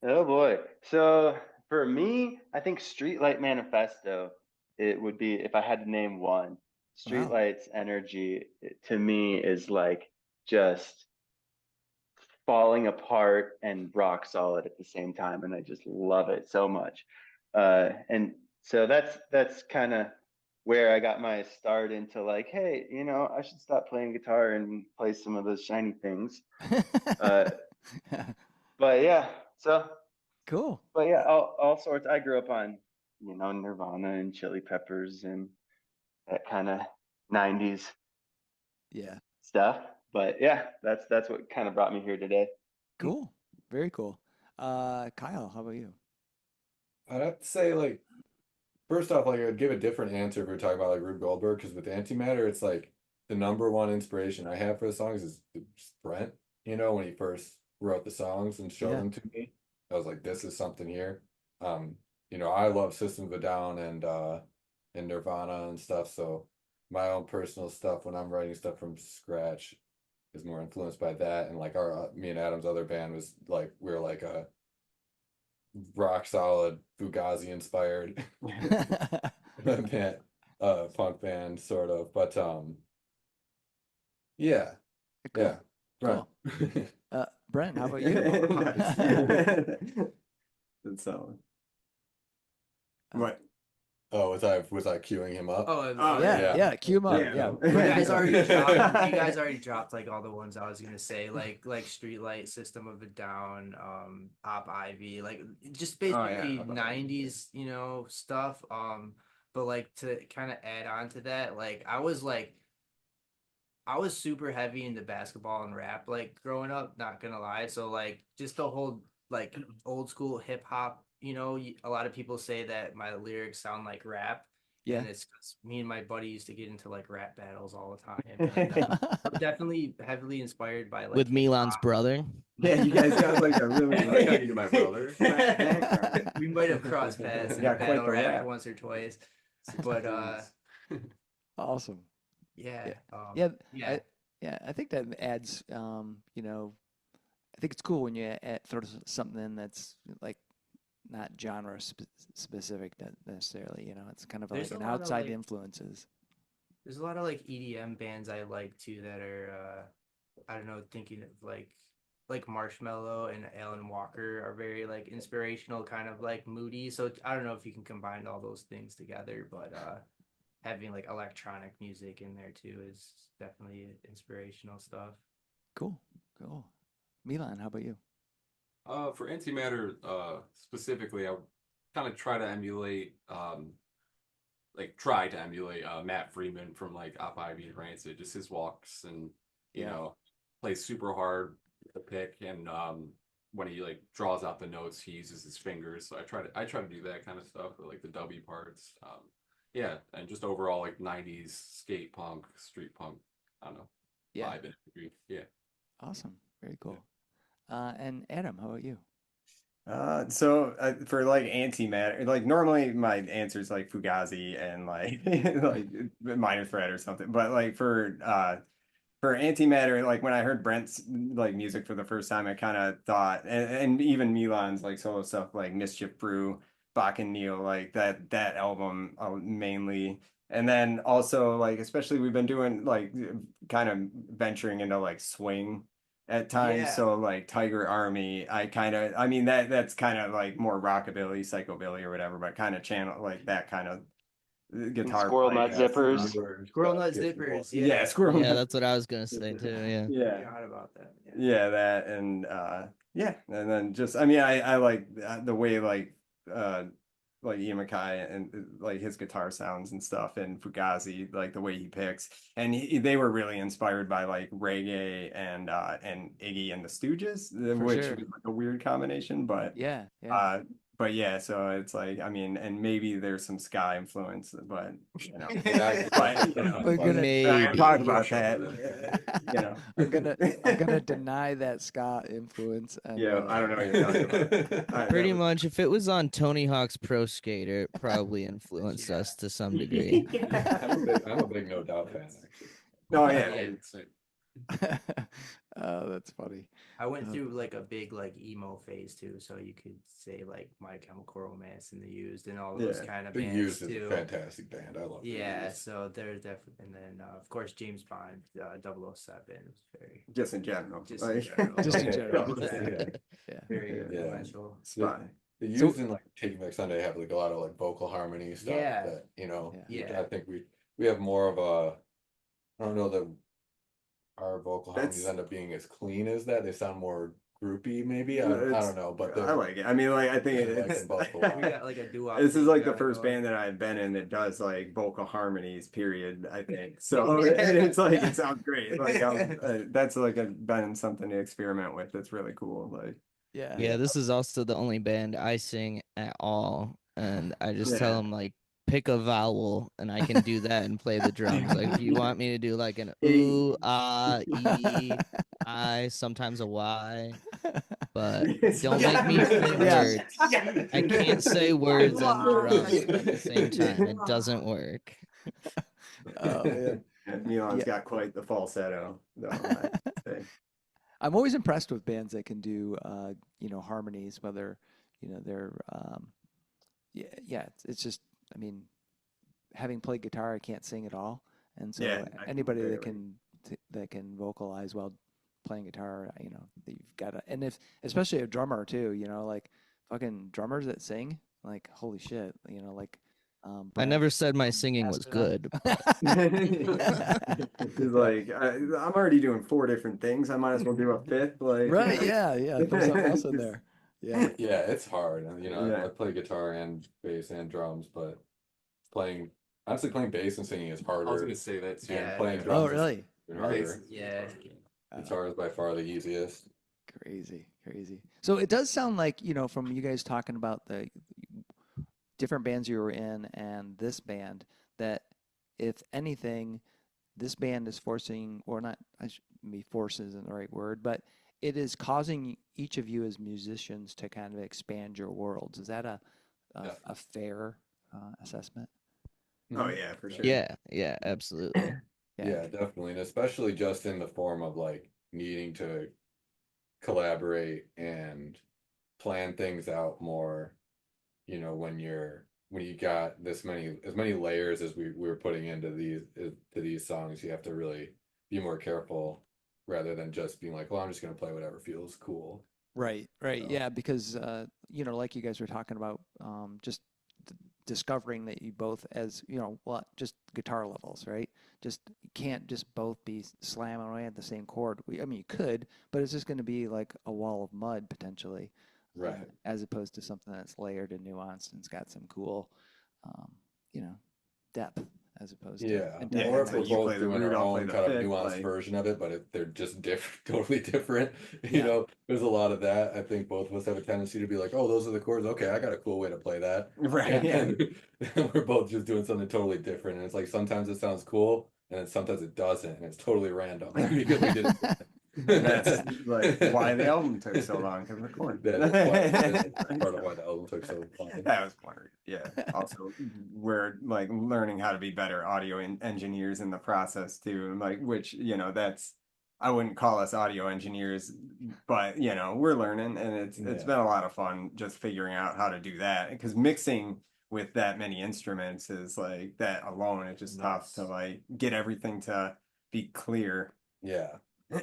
Oh boy. So for me, I think Streetlight Manifesto, it would be if I had to name one. Wow. Streetlight's energy to me is like just falling apart and rock solid at the same time, and I just love it so much. And so that's kind of where I got my start into like, hey, I should stop playing guitar and play some of those shiny things. But yeah, so Cool. but yeah, all sorts. I grew up on, Nirvana and Chili Peppers and that kind of 90s Yeah. stuff. But yeah, that's what kind of brought me here today. Cool. Very cool. Kyle, how about you? I'd have to say, like, first off, like, I'd give a different answer if we're talking about like Rube Goldberg, because with Antimatter, it's like the number one inspiration I have for the songs is Brent. When he first wrote the songs and showed Yeah. them to me, I was like, this is something here. I love System of a Down and Nirvana and stuff. So my own personal stuff when I'm writing stuff from scratch is more influenced by that. And like me and Adam's other band was like we were like a rock solid Fugazi inspired band, punk band sort of. But yeah, Cool. yeah. Brent. Brent, how about you? That's solid. What? Oh, was I queuing him up? Yeah. Cue him up. Yeah. Yeah. You guys already dropped like all the ones I was gonna say, like Streetlight, System of a Down, Op Ivy, like just basically 90s, stuff. But like to kind of add on to that, like I was super heavy into basketball and rap like growing up, not gonna lie. So like just the whole like old school hip hop, a lot of people say that my lyrics sound like rap. Yeah. And it's 'cause me and my buddy used to get into like rap battles all the time. I'm definitely heavily inspired by like with Milan's brother. Yeah, you guys got like a really Like, my brother. we might have crossed paths in Yeah, a quite battle the rap rap. once or twice. But Awesome. yeah. I think that adds, I think it's cool when you throw something in that's like not genre specific necessarily, it's kind of like an outside influences. There's a lot of like EDM bands I like too that are, I don't know, thinking of like Marshmello and Alan Walker are very like inspirational, kind of like moody. So I don't know if you can combine all those things together, but having like electronic music in there too is definitely inspirational stuff. Cool. Milan, how about you? For Antimatter, specifically, I kind of try to emulate, Matt Freeman from like Op Ivy and Rancid, just his walks and plays super hard with the pick, and when he like draws out the notes, he uses his fingers. So I try to do that kind of stuff with like the W parts. And just overall like 90s skate punk, street punk. I don't know. Yeah. Vibe and energy. Yeah. Awesome. Very cool. And Adam, how about you? So for like Antimatter, like normally my answer is like Fugazi and like like Minor Threat or something, but like for Antimatter, like when I heard Brent's like music for the first time, I kind of thought, and even Milan's like solo stuff like Mischief Brew, Bach and Neil, like that album mainly. And then also like especially we've been doing like kind of venturing into like swing at times. Yeah. So like Tiger Army, I mean that's kind of like more rockabilly, psychobilly or whatever, but kind of channel like that kind of guitar. Squirrel nut zippers. Squirrel nut zippers. Yeah, squirrel. Yeah, that's what I was gonna say too. Yeah. Yeah. Forgot about that. Yeah, that and yeah, and then just I mean I like the way like Ian Mackay and like his guitar sounds and stuff, and Fugazi, like the way he picks, and they were really inspired by like reggae and Iggy and the Stooges, which was like a weird combination, but yeah. But yeah, so it's like, I mean, and maybe there's some ska influence, but you know, We're gonna talk about that. You know, I'm gonna deny that ska influence. And, yeah, I don't know what you're talking about. Pretty much, if it was on Tony Hawk's Pro Skater, it probably influenced us to some degree. I'm a big No Doubt fan, actually. Oh yeah. Oh, that's funny. I went through like a big like emo phase too, so you could say like My Chemical Romance and The Used and all those kind of The bands Used too. is a fantastic band. I love. Yeah, so they're definitely, and then of course James Bond, 007 was very Just in general. just in general. Just in general. Very influential. Spot. The Used and like Taking Back Sunday have like a lot of like vocal harmony stuff. Yeah. That, you know. Yeah. I think we have more of a. I don't know that our vocal harmonies end up being as clean as that. They sound more groupy, maybe. I don't know, but I like it. I mean, like I think it's. We got like a duo. This is like the first band that I've been in that does like vocal harmonies. Period. I think so. And it's like it sounds great. Like that's like been something to experiment with. That's really cool. Like yeah, this is also the only band I sing at all, and I just tell them like pick a vowel, and I can do that and play the drums. Like if you want me to do like an ooh, ah, e, I, sometimes a y, but don't make me sing words. I can't say words on the drums at the same time. It doesn't work. Oh man. Milan's got quite the falsetto, though. I'm always impressed with bands that can do harmonies, whether they're it's just, I mean, having played guitar, I can't sing at all, and so anybody that can vocalize while playing guitar, you've got to, and if especially a drummer too, like fucking drummers that sing, like holy shit, like. I never said my singing was good. It's like I'm already doing 4 different things. I might as well do a 5th. Like right, yeah. Throw something else in there. Yeah, it's hard. I play guitar and bass and drums, but honestly playing bass and singing is harder. I was gonna say that too. And playing drums. Oh, really? Is harder. Yeah. Guitar is by far the easiest. Crazy. So it does sound like, from you guys talking about the different bands you were in and this band, that if anything, this band is forcing, or not, maybe force isn't the right word, but it is causing each of you as musicians to kind of expand your worlds. Is that a fair assessment? Oh yeah, for sure. Yeah, absolutely. Yeah, definitely, and especially just in the form of like needing to collaborate and plan things out more. When you got as many layers as we were putting into these songs, you have to really be more careful rather than just being like, well, I'm just going to play whatever feels cool. Right. Yeah, because like you guys were talking about, just discovering that you both, as just guitar levels, right? Just you can't just both be slamming away at the same chord. You could, but it's just going to be like a wall of mud potentially. Right. As opposed to something that's layered and nuanced and it's got some cool, depth, as opposed to. Or if we're both doing our own kind of nuanced version of it, but they're just totally different. There's a lot of that. I think both of us have a tendency to be like, oh, those are the chords. Okay, I got a cool way to play that. Right. And we're both just doing something totally different. And it's like sometimes it sounds cool, and then sometimes it doesn't, and it's totally random because we didn't. That's like why the album took so long to record. That's part of why the album took so long. That was one. Yeah. Also, we're like learning how to be better audio engineers in the process too. Like, which that's, I wouldn't call us audio engineers, but we're learning, and it's been a lot of fun just figuring out how to do that, because mixing with that many instruments is like that alone. It's just tough to like get everything to be clear. Yeah.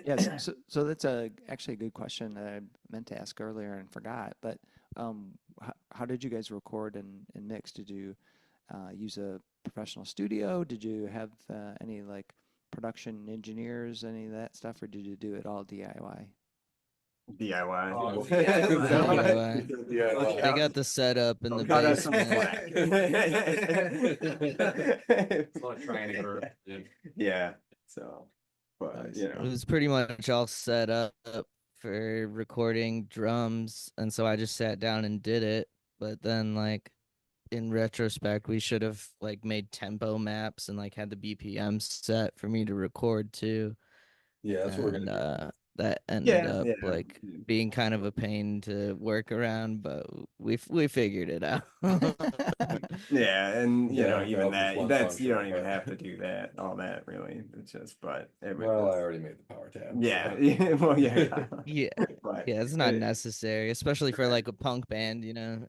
Yes, so that's actually a good question that I meant to ask earlier and forgot. But how did you guys record and mix? Did you use a professional studio? Did you have any like production engineers, any of that stuff, or did you do it all DIY? DIY. Oh, DIY. DIY. They got the setup in the Cut us some basement. slack. It's not trying to grow. Yeah. So, but Nice. you It know, was pretty much all set up for recording drums, and so I just sat down and did it. But then, like, in retrospect, we should have like made tempo maps and like had the BPM set for me to record too. Yeah, that's what we're And gonna that ended up yeah. like being kind of a pain to work around, but we figured it out. yeah, and you Yeah, know, that even was just one that's you don't function, even but- have to do that, all that really. It's just, but it do. was. Well, I already made the power tab. Yeah, so. well, yeah, Yeah, but yeah, it's not it- necessary, especially for like a punk band. You know,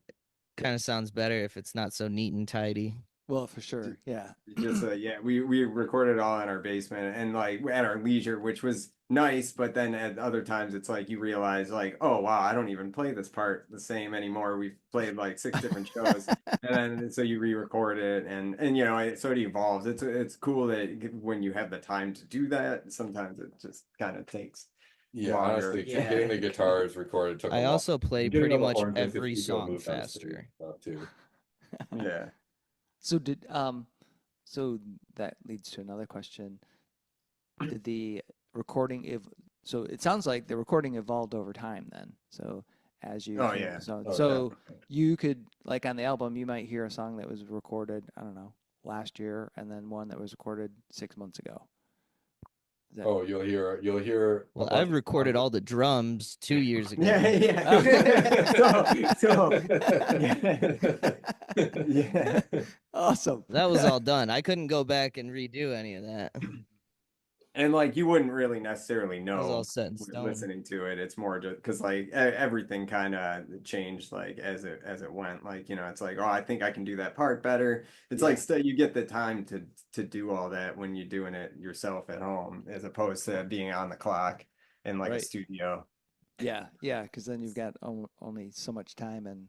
kind of sounds better if it's not so neat and tidy. Well, for sure. Yeah. just yeah, we recorded all in our basement and like at our leisure, which was nice. But then at other times, it's like you realize like, oh wow, I don't even play this part the same anymore. We've played like 6 different shows, and then so you re-record it, and you know, it sort of evolves. It's cool that when you have the time to do that, sometimes it just kind of takes. Yeah, longer. honestly, Yeah. getting the guitars recorded took. I a also lot. play Getting pretty all the much horns in 'cause every Pico song moved out of state faster. stuff, too. Yeah. So did so that leads to another question. Did the recording so it sounds like the recording evolved over time then. So as you Oh, yeah. so Oh, so definitely. you could, like, on the album you might hear a song that was recorded, I don't know, last year, and then one that was recorded 6 months ago. Is that- Oh, you'll hear. a Well, bunch I've of recorded songs all the drums 2 years ago. Yeah, yeah. Yeah. Awesome. That was all done. I couldn't go back and redo any of that. And like you wouldn't really necessarily It was know all set in with stone. listening to it. It's more just because like everything kind of changed like as it went. Like, you know, it's like, oh, I think I can do that part better. It's like still you get the time to do all that when you're doing it yourself at home, as opposed to being on the clock in like a Right. studio. Yeah, because then you've got only so much time and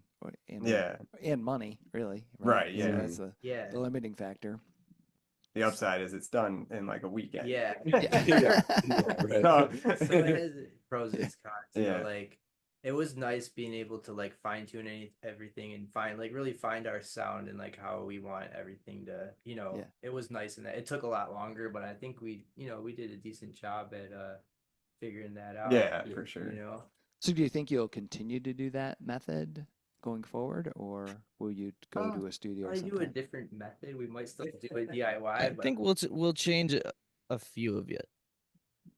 Yeah. and money, really. Right, So yeah. that's the Yeah. limiting factor. The upside is it's done in like a weekend. Yeah. Yeah, right. So- So it has pros and cons. You Yeah. know, like it was nice being able to like fine tune everything and really find our sound and like how we want everything to, you know, Yeah. it was nice in that it took a lot longer, but I think we did a decent job at figuring that out. Yeah, for sure. You know, So do you think you'll continue to do that method going forward, or will you go to a studio or I do a something? different method. We might still do a DIY. I but think we'll change a few of it.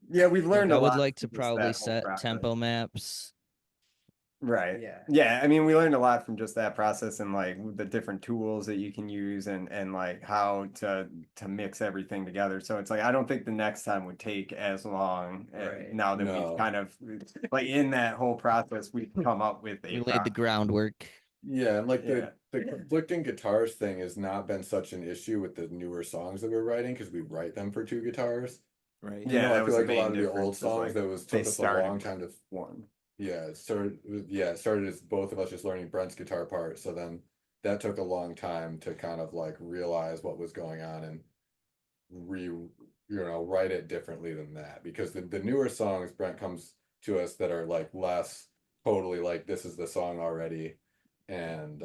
Yeah, we've learned I a would lot like to from just probably that whole set process. tempo maps. Right. Yeah. Yeah. I mean, we learned a lot from just that process and like the different tools that you can use and like how to mix everything together. So it's like I don't think the next time would take as long Right. now that No. we've kind of like in that whole process we've come up with We a laid the process. groundwork. Yeah, and like Yeah. the conflicting guitars thing has not been such an issue with the newer songs that we're writing because we write them for 2 guitars. Right. Yeah, I that feel was like the a lot main of the old difference, is, songs like, that was they took us a started long with time to. one. Yeah, it started as both of us just learning Brent's guitar part. So then that took a long time to kind of like realize what was going on and write it differently than that. Because the newer songs Brent comes to us that are like less totally like this is the song already. And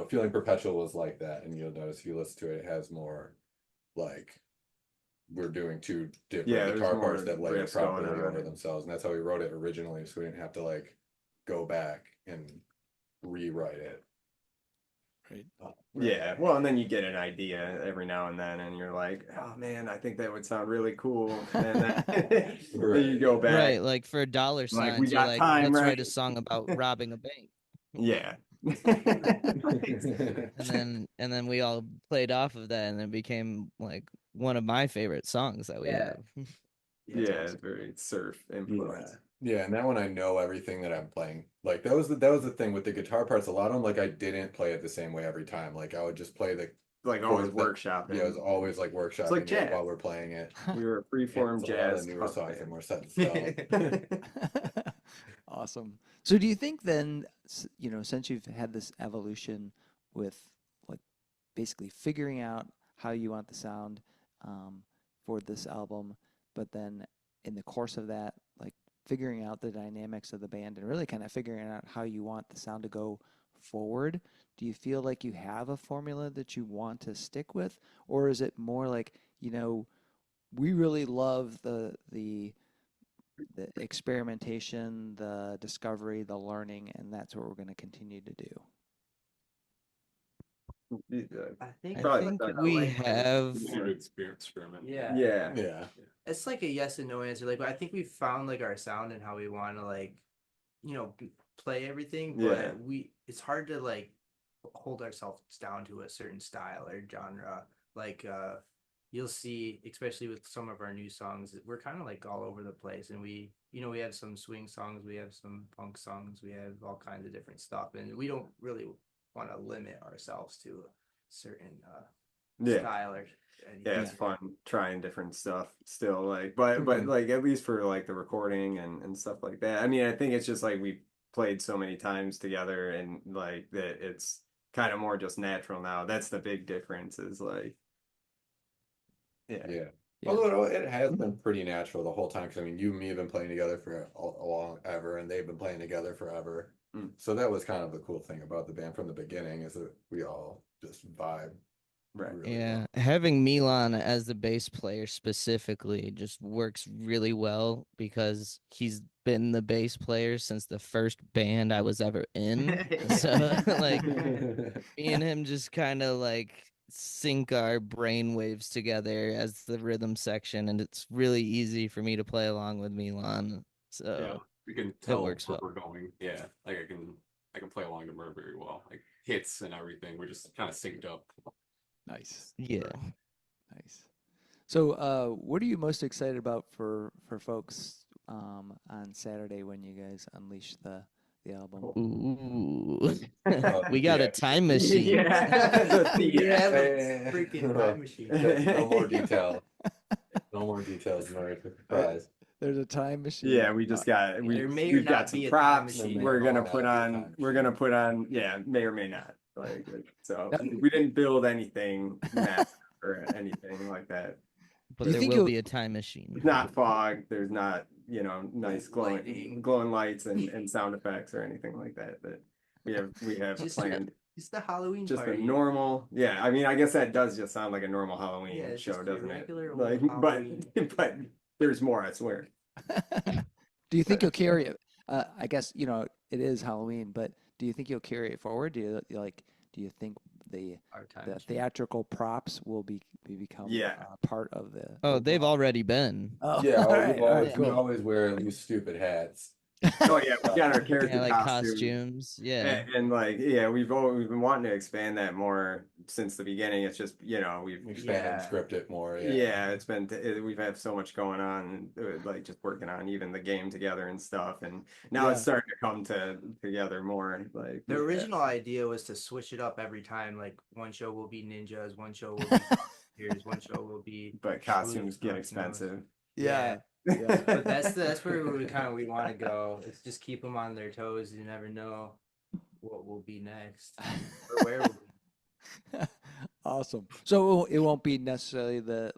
Feeling Perpetual was like that. And you'll notice if you listen to it, it has more like we're doing 2 different Yeah, there's guitar more parts that layer riffs going properly on over it. themselves, and that's how we wrote it originally, so we didn't have to like go back and rewrite it. Right. Yeah, well, and then you get an idea every now and then, and you're like, "Oh man, I think that would sound really cool." And then, then you go back, Right, like for dollar signs, we you're got like, time, let's right? write a song about robbing a bank. Yeah. And then we all played off of that, and it became like one of my favorite songs that we Yeah. have. Yeah, it's very surf influence. Yeah, and that one I know everything that I'm playing. Like that was the thing with the guitar parts. A lot of them, like I didn't play it the same way every time. Like I would just play the Like always chords that- workshopping. Yeah, it was always like workshopping like it jazz. while we're playing it. We were a Yeah, freeform so a lot of jazz. the newer punk songs are band. more set in stone. Awesome. So do you think then, since you've had this evolution with like basically figuring out how you want the sound for this album, but then in the course of that, like figuring out the dynamics of the band and really kind of figuring out how you want the sound to go forward. Do you feel like you have a formula that you want to stick with, or is it more like, we really love the experimentation, the discovery, the learning, and that's what we're going to continue to do? I think we have experiment. Yeah. It's like a yes and no answer. Like I think we found like our sound and how we want to like, play everything, but it's hard to like hold ourselves down to a certain style or genre. Like you'll see, especially with some of our new songs, we're kind of like all over the place, and we have some swing songs, we have some punk songs, we have all kinds of different stuff, and we don't really want to limit ourselves to a certain style or anything. Yeah, it's fun trying different stuff still, like but like at least for like the recording and stuff like that. I mean, I think it's just like we played so many times together, and like that it's kind of more just natural now. That's the big difference, is like yeah. Although it has been pretty natural the whole time, because I mean, you and me have been playing together for a long ever, and they've been playing together forever. So that was kind of the cool thing about the band from the beginning, is that we all just vibe. Right. Really Yeah, well. having Milan as the bass player specifically just works really well, because he's been the bass player since the first band I was ever in. So like me and him just kind of like sync our brain waves together as the rhythm section, and it's really easy for me to play along with Milan. So we can tell where works well. we're going. Yeah, like I can play along to Murr very well. Like hits and everything, we're just kind of synced up. Nice. Yeah. Nice. So what are you most excited about for folks on Saturday when you guys unleash the album? Ooh. We got a time machine. Freaking time machine. No more detail. No more details. No surprise. There's a time machine. Yeah, we just got we've got some props. We're gonna put on may or may not. Like, so we didn't build anything or anything like that. But there will be a time machine. It's not fog. There's not, nice glowing lights and sound effects or anything like that. That we have planned. It's the Halloween just party. a normal. Yeah, I mean, I guess that does just sound like a normal Halloween show, doesn't it? Like, but there's more, I swear. Do you think you'll carry it? I guess it is Halloween, but do you think you'll carry it forward? Do you think the theatrical props will become part of the? Oh, they've already been. Oh, yeah, we always wear these stupid hats. Oh yeah, we got our character like costumes. Yeah, and like we've been wanting to expand that more since the beginning. It's just we've expanded and scripted more. It's been we've had so much going on, like just working on even the game together and stuff, and now it's starting to come together more. Like the original idea was to switch it up every time. Like one show will be ninjas, one show will be here's one show will be. But costumes get expensive. Yeah. But that's where we want to go. It's just keep them on their toes. You never know what will be next or where we'll be. Awesome. So it won't be necessarily the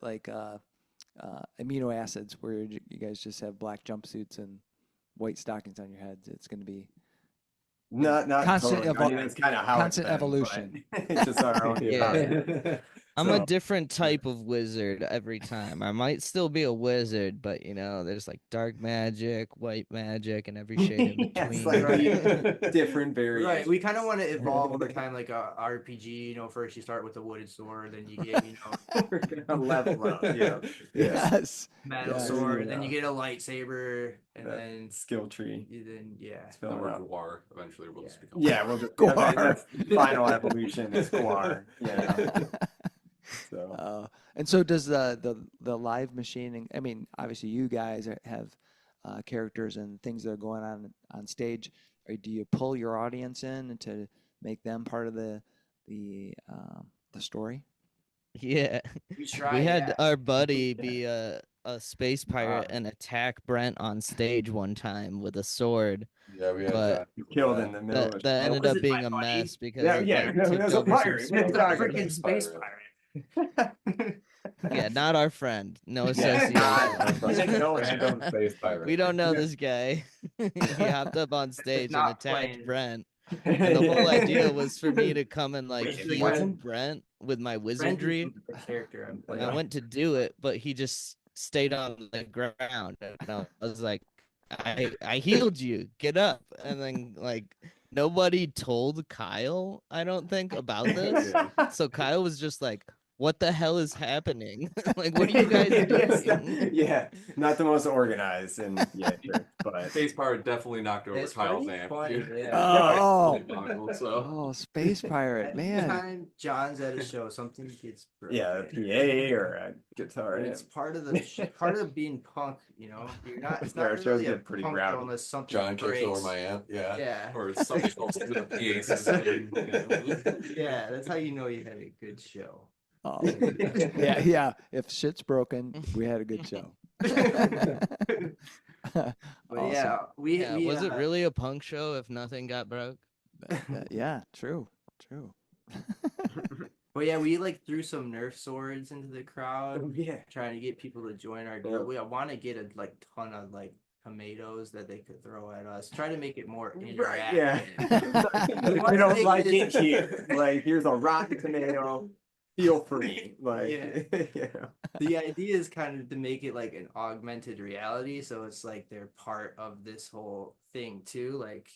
amino acids where you guys just have black jumpsuits and white stockings on your heads. It's going to be not constant totally. That's kind of how constant evolution. It's just our own. I'm a different type of wizard every time. I might still be a wizard, but there's like dark magic, white magic, and every shade in between. Different variations. Right. We kind of want to evolve over time, like a RPG. First you start with a wooden sword, then you get a level up. Yes. Metal sword, and then you get a lightsaber, and then skill tree. Then Guar eventually will just become. Yeah, we'll just that's final evolution is Guar. Yeah. So and so does the live machining. I mean, obviously you guys have characters and things that are going on stage. Or do you pull your audience in to make them part of the story? Yeah, we tried. We had our buddy be a a space pirate and attack Brent on stage one time with a sword. Yeah, we had But killed in the middle of that ended up being a mess because it, like, tipped a over some pirate. swords. It's a freaking space pirate. Yeah, not our friend. No Yeah, association. Random space pirate. We don't know this guy. He hopped up on stage and not attacked playing. Brent. And the whole idea was for me to come and like Wait, heal what? Brent with my Brent wizardry. is the character I'm And playing. I went to do it, but he just stayed on the ground. And I was like, I healed you. Get up. And then like nobody told Kyle, I don't think, about this. So Kyle was just like, what the hell is happening? Like, what are you guys doing? Yeah, not the most organized, and yeah, sure, but Space Pirate definitely knocked over It's Kyle's pretty amp. funny, dude. yeah. So Oh, Space Pirate, man. Anytime John's at a show, something gets broken. yeah, a PA or a guitar. And it's part of the part of being punk, you know. You're not. It's Our not shows really a get pretty punk rowdy. show unless something John kicks breaks. over my amp. Yeah. Yeah. or something else to the PA system. Yeah, that's how you know you had a good show. Oh, yeah. If shit's broken, we had a good show. But yeah, we Was it really a punk show if nothing got broke? Yeah, true. But yeah, we like threw some Nerf swords into the crowd, yeah. trying to get people to join our group. We want to get a like ton of like tomatoes that they could throw at us. Try to make it more interactive. Yeah. If you don't like it here, like here's a rotten tomato. Feel free. Like Yeah. The idea is kind of to make it like an augmented reality, so it's like they're part of this whole thing too. Like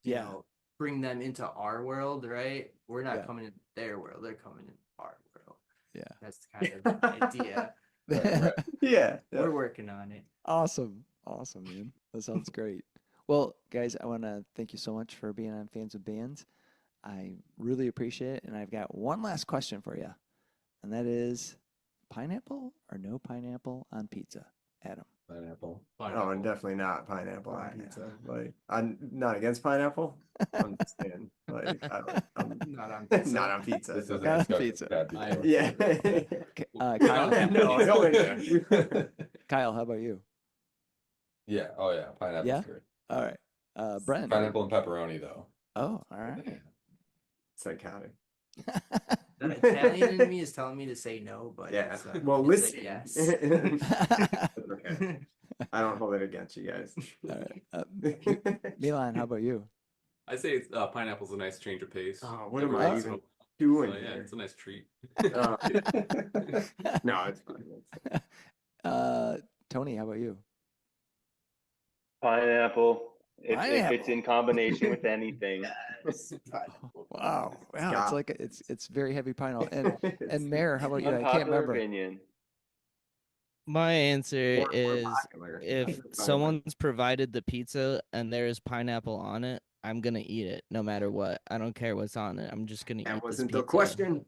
you Yeah. know, bring them into our world, right? We're not Yeah. coming in their world; they're coming in our world. Yeah. That's kind of the idea. yeah. We're working on it. Awesome, man. That sounds great. Well, guys, I want to thank you so much for being on Fans of Bands. I really appreciate it, and I've got one last question for you, and that is, pineapple or no pineapple on pizza, Adam? Pineapple. Oh, and definitely not pineapple on pizza. Like, I'm not against pineapple. I'm just saying, like, I'm Not on pizza. not on pizza. This isn't Not on discussed pizza. bad before. Yeah. Kyle, No. Kyle, how about you? Yeah. Oh yeah. Pineapple's Yeah? great. All right, Brent. Pineapple and pepperoni though. Oh, all right. Psychotic. The Italian in me is telling me to say no, but Yeah. it's, Well, it's listen. a yes. That's okay. I don't hold it against you guys. All right. Milan, how about you? I say pineapple's a nice change of pace. Oh, what am Never I really even smoked, doing so, yeah, here? it's a nice treat. No, it's fine. Tony, how about you? Pineapple. If Pineapple. it's in combination with anything. Wow, it's Yeah. like it's very heavy pineapple. And Mayor, how about you? I can't Unpopular remember. opinion. My answer More is popular. if someone's provided the pizza and there is pineapple on it, I'm gonna eat it no matter what. I don't care what's on it. I'm just gonna eat That this wasn't the pizza. question.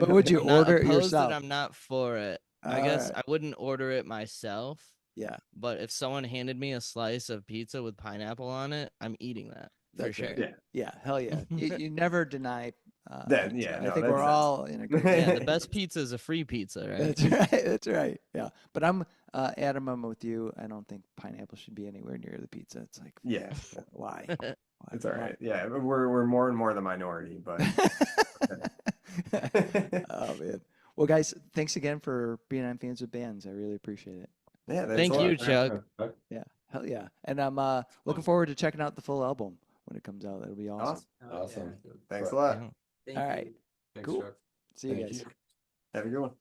But would you I'm not order it opposed yourself? I'm not for it. I guess Alright. I wouldn't order it myself. Yeah, But if someone handed me a slice of pizza with pineapple on it, I'm eating that for That's sure. right. Yeah, hell yeah. You never deny. That- pizza. yeah, I no, think that's- we're all in agreement. Yeah, the best pizza is a free pizza, right? That's right. That's right. Yeah, but I'm Adam. I'm with you. I don't think pineapple should be anywhere near the pizza. It's like, Yeah, why? it's all right. Yeah, we're more and more the minority, but Oh man. Well, guys, thanks again for being on Fans with Bands. I really appreciate it. yeah. Thanks Thank a lot. you, Chuck. Yeah, hell yeah. And I'm looking forward to checking out the full album when it comes out. That'll be awesome. Awesome. Thanks a lot. Yeah. Thank All you. right. Thanks, Cool. Chuck. See you Thank guys. you. Have a good one.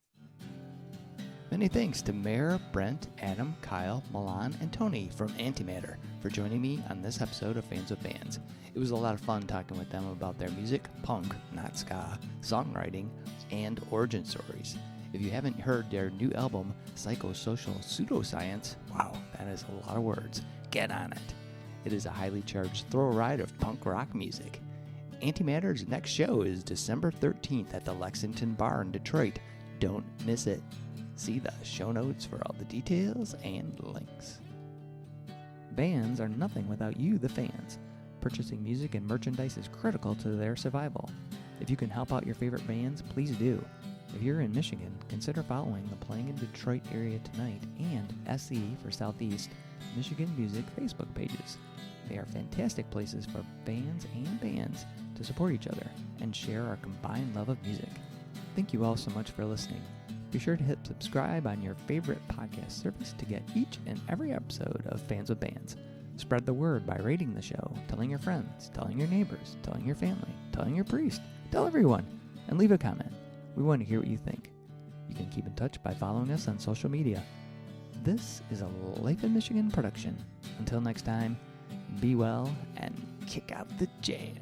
Many thanks to Mayor, Brent, Adam, Kyle, Milan, and Tony from Ante-Madder for joining me on this episode of Fans of Bands. It was a lot of fun talking with them about their music, punk, not ska, songwriting, and origin stories. If you haven't heard their new album, Psychosocial Pseudoscience, wow, that is a lot of words. Get on it. It is a highly charged thrill ride of punk rock music. Ante-Madder's next show is December 13th at the Lexington Bar in Detroit. Don't miss it. See the show notes for all the details and links. Bands are nothing without you, the fans. Purchasing music and merchandise is critical to their survival. If you can help out your favorite bands, please do. If you're in Michigan, consider following the Playing in Detroit Area Tonight and SE for Southeast Michigan Music Facebook pages. They are fantastic places for fans and bands to support each other and share our combined love of music. Thank you all so much for listening. Be sure to hit subscribe on your favorite podcast service to get each and every episode of Fans with Bands. Spread the word by rating the show, telling your friends, telling your neighbors, telling your family, telling your priest, tell everyone, and leave a comment. We want to hear what you think. You can keep in touch by following us on social media. This is a Life in Michigan production. Until next time, be well and kick out the jam.